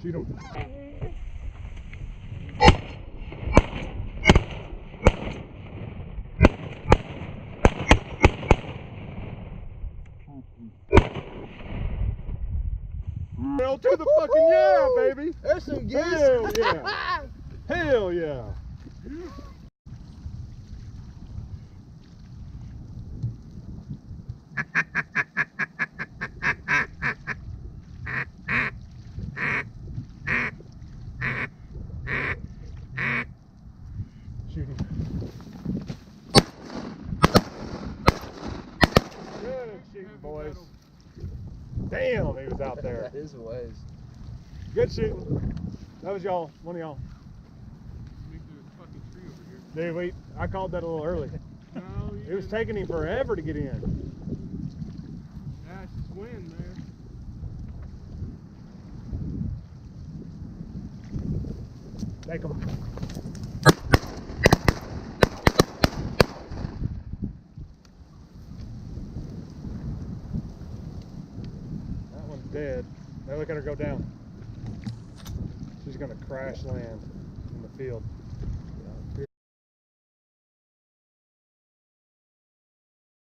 Shoot him. Hell to the fucking yeah, baby! There's some geese! Hell yeah! Hell yeah! Shoot him. Good shooting, boys. Damn, he was out there. His ways. Good shooting. That was y'all, one of y'all. Dude, I called that a little early. No, It was taking him forever to get in. That's just wind, man. Take him. That one's dead. Now look at her go down. She's gonna crash land in the field.